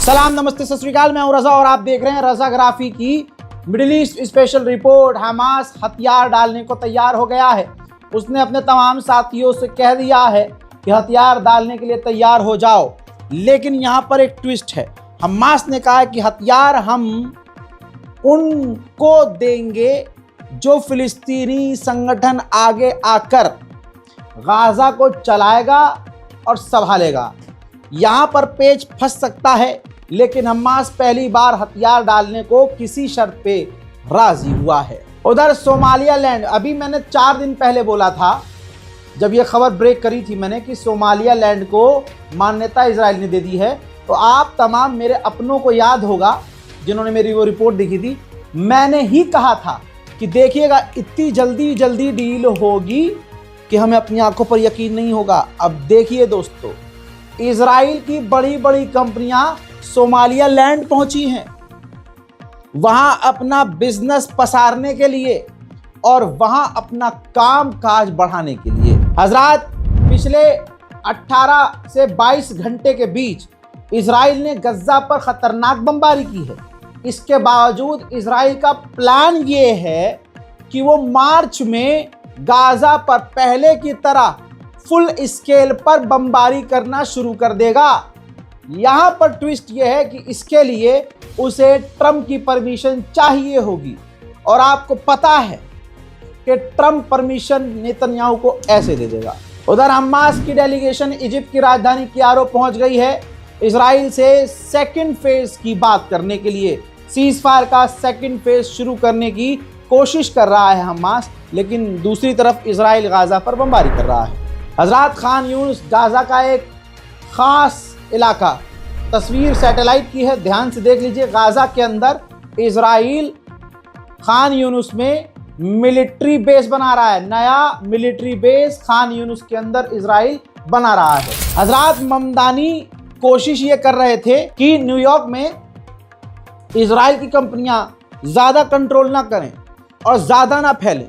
सलाम, नमस्ते, सत श्री अकाल। मैं हूं रजा और आप देख रहे हैं रजाग्राफी की middle east special report. Hamas हथियार डालने को तैयार हो गया है। उसने अपने तमाम साथियों से कह दिया है कि हथियार डालने के लिए तैयार हो जाओ। लेकिन यहाँ पर एक ट्विस्ट है। हमास ने कहा है कि हथियार हम उनको देंगे जो फिलिस्तीनी संगठन आगे आकर गाजा को चलाएगा और संभालेगा। यहाँ पर पेच फंस सकता है, लेकिन हमास पहली बार हथियार डालने को किसी शर्त पे राजी हुआ है। उधर सोमालियालैंड, अभी मैंने 4 दिन पहले बोला था, जब ये खबर ब्रेक करी थी मैंने, कि सोमालियालैंड को मान्यता इजराइल ने दे दी है। तो आप तमाम मेरे अपनों को याद होगा जिन्होंने मेरी वो रिपोर्ट देखी थी। मैंने ही कहा था कि देखिएगा इतनी जल्दी डील होगी कि हमें अपनी आंखों पर यकीन नहीं होगा। अब देखिए दोस्तों, इजराइल की बड़ी बड़ी कंपनियां सोमालियालैंड पहुंची हैं, वहां अपना बिजनेस पसारने के लिए और वहां अपना काम काज बढ़ाने के लिए। हजरात, पिछले 18 से 22 घंटे के बीच इजराइल ने गज्जा पर खतरनाक बमबारी की है। इसके बावजूद इजराइल का प्लान ये है कि वो मार्च में गाजा पर पहले की तरह फुल स्केल पर बमबारी करना शुरू कर देगा। यहां पर ट्विस्ट यह है कि इसके लिए उसे ट्रंप की परमिशन चाहिए होगी, और आपको पता है कि ट्रंप परमिशन नेतन्याहू को ऐसे दे देगा। उधर हमास की डेलीगेशन इजिप्ट की राजधानी कायरो पहुंच गई है इजराइल से सेकंड फेज की बात करने के लिए। सीज फायर का सेकंड फेज शुरू करने की कोशिश कर रहा है हमास, लेकिन दूसरी तरफ इजराइल गाजा पर बमबारी कर रहा है। हजरात, खान यूनिस गाजा का एक खास इलाका, तस्वीर सैटेलाइट की है, ध्यान से देख लीजिए। गाजा के अंदर इजराइल खान यूनिस में मिलिट्री बेस बना रहा है। नया मिलिट्री बेस खान यूनिस के अंदर इजराइल बना रहा है। हजरात, ममदानी कोशिश ये कर रहे थे कि न्यूयॉर्क में इजराइल की कंपनियां ज्यादा कंट्रोल ना करें और ज्यादा ना फैलें।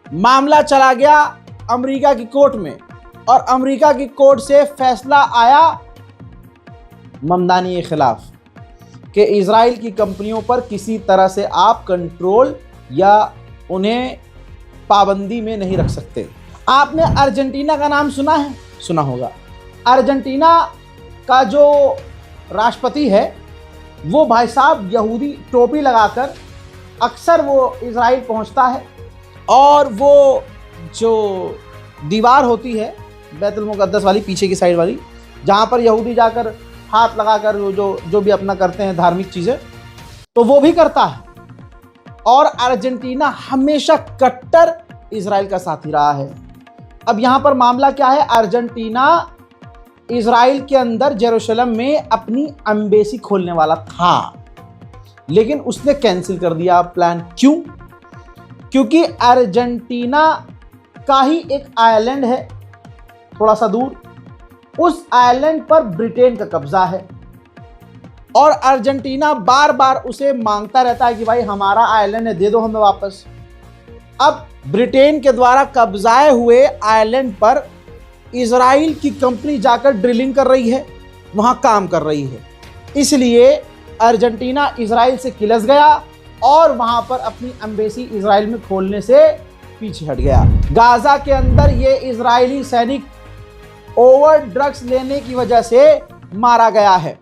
मामला चला गया अमेरिका की कोर्ट में, और अमेरिका की कोर्ट से फैसला आया ममदानी के खिलाफ कि इजराइल की कंपनियों पर किसी तरह से आप कंट्रोल या उन्हें पाबंदी में नहीं रख सकते। आपने अर्जेंटीना का नाम सुना है? सुना होगा। अर्जेंटीना का जो राष्ट्रपति है वो भाई साहब यहूदी टोपी लगाकर अक्सर वो इजराइल पहुंचता है, और वो जो दीवार होती है बैतुल मुक़द्दस वाली, पीछे की साइड वाली, जहाँ पर यहूदी जाकर हाथ लगाकर जो भी अपना करते हैं धार्मिक चीज़ें, तो वो भी करता है। और अर्जेंटीना हमेशा कट्टर इजराइल का साथी रहा है। अब यहाँ पर मामला क्या है, अर्जेंटीना इजराइल के अंदर जेरूशलम में अपनी एम्बेसी खोलने वाला था, लेकिन उसने कैंसिल कर दिया प्लान। क्यों? क्योंकि अर्जेंटीना का ही एक आइलैंड है थोड़ा सा दूर, उस आइलैंड पर ब्रिटेन का कब्जा है, और अर्जेंटीना बार बार उसे मांगता रहता है कि भाई हमारा आइलैंड है, दे दो हमें वापस। अब ब्रिटेन के द्वारा कब्जाए हुए आइलैंड पर इजराइल की कंपनी जाकर ड्रिलिंग कर रही है, वहां काम कर रही है। इसलिए अर्जेंटीना इजराइल से किलस गया और वहां पर अपनी एम्बेसी इजराइल में खोलने से पीछे हट गया। गाजा के अंदर ये इजरायली सैनिक ओवर ड्रग्स लेने की वजह से मारा गया है।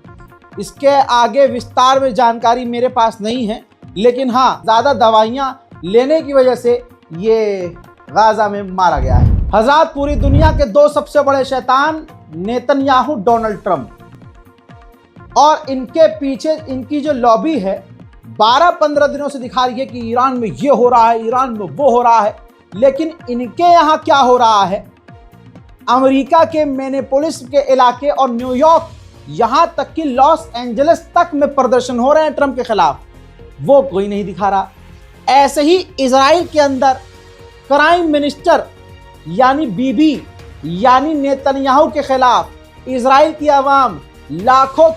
इसके आगे विस्तार में जानकारी मेरे पास नहीं है, लेकिन हाँ, ज़्यादा दवाइयाँ लेने की वजह से ये गाजा में मारा गया है। हज़रात, पूरी दुनिया के 2 सबसे बड़े शैतान नेतन्याहू, डोनाल्ड ट्रंप, और इनके पीछे इनकी जो लॉबी है 12-15 दिनों से दिखा रही है कि ईरान में ये हो रहा है, ईरान में वो हो रहा है। लेकिन इनके यहाँ क्या हो रहा है, अमेरिका के मिनेपोलिस के इलाके और न्यूयॉर्क, यहाँ तक कि लॉस एंजलिस तक में प्रदर्शन हो रहे हैं ट्रंप के खिलाफ, वो कोई नहीं दिखा रहा। ऐसे ही इजराइल के अंदर प्राइम मिनिस्टर यानी बीबी यानी नेतन्याहू के खिलाफ इजराइल की आवाम लाखों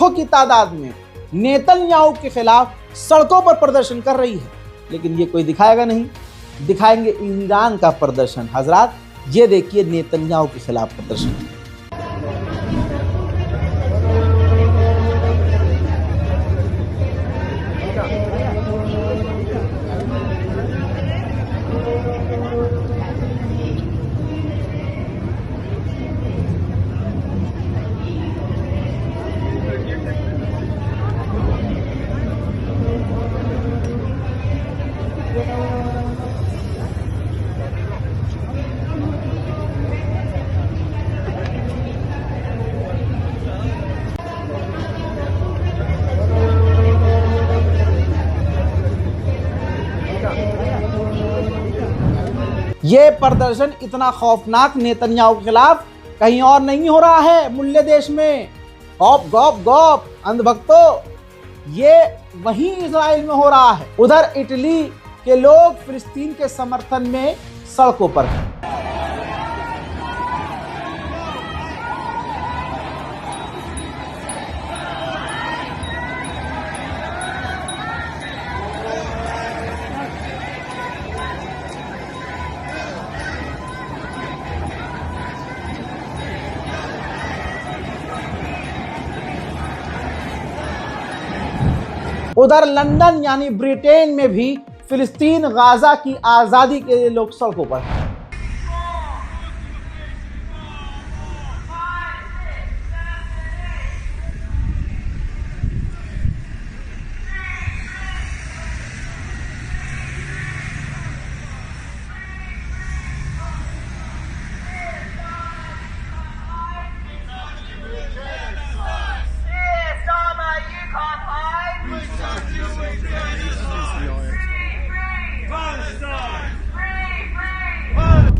की तादाद में नेतन्याहू के खिलाफ सड़कों पर प्रदर्शन कर रही है। लेकिन ये कोई दिखाएगा नहीं, दिखाएंगे ईरान का प्रदर्शन। हजरात, ये देखिए नेतन्याहू के खिलाफ प्रदर्शन। ये प्रदर्शन इतना खौफनाक नेतन्याहू के खिलाफ कहीं और नहीं हो रहा है मुल्ले देश में। गौप गौप गौप अंधभक्तों, ये वहीं इजराइल में हो रहा है। उधर इटली के लोग फिलिस्तीन के समर्थन में सड़कों पर हैं। उधर लंदन यानी ब्रिटेन में भी फिलिस्तीन गाजा की आजादी के लिए लोग सड़कों पर हैं।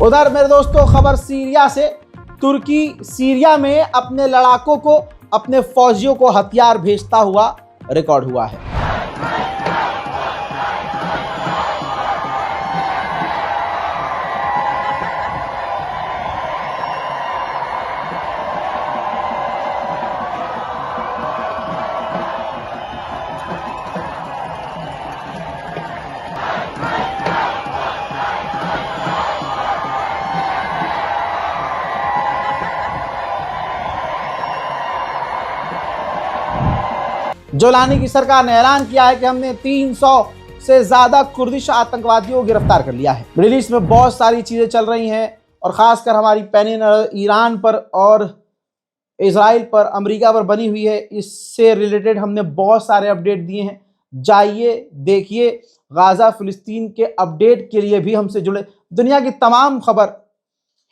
उधर मेरे दोस्तों खबर सीरिया से। तुर्की सीरिया में अपने लड़ाकों को, अपने फौजियों को हथियार भेजता हुआ रिकॉर्ड हुआ है। जोलानी की सरकार ने ऐलान किया है कि हमने 300 से ज्यादा कुर्दिश आतंकवादियों को गिरफ्तार कर लिया है। मिडिल ईस्ट में बहुत सारी चीजें चल रही हैं और खासकर हमारी पैनी ईरान पर और इजराइल पर, अमेरिका पर बनी हुई है। इससे रिलेटेड हमने बहुत सारे अपडेट दिए हैं, जाइए देखिए। गाजा फिलिस्तीन के अपडेट के लिए भी हमसे जुड़े। दुनिया की तमाम खबर,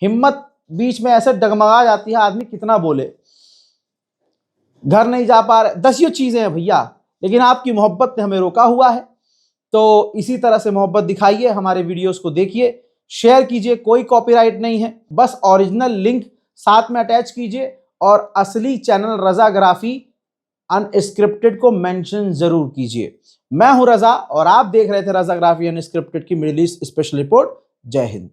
हिम्मत बीच में ऐसे डगमगा जाती है, आदमी कितना बोले। घर नहीं जा पा रहे, दसियों चीजें हैं भैया, लेकिन आपकी मोहब्बत ने हमें रोका हुआ है। तो इसी तरह से मोहब्बत दिखाइए, हमारे वीडियोस को देखिए, शेयर कीजिए। कोई कॉपीराइट नहीं है, बस ओरिजिनल लिंक साथ में अटैच कीजिए और असली चैनल रजा ग्राफी अनस्क्रिप्टेड को मेंशन जरूर कीजिए। मैं हूं रजा और आप देख रहे थे रजा ग्राफी अनस्क्रिप्टेड की मिडिल ईस्ट स्पेशल रिपोर्ट। जय हिंद।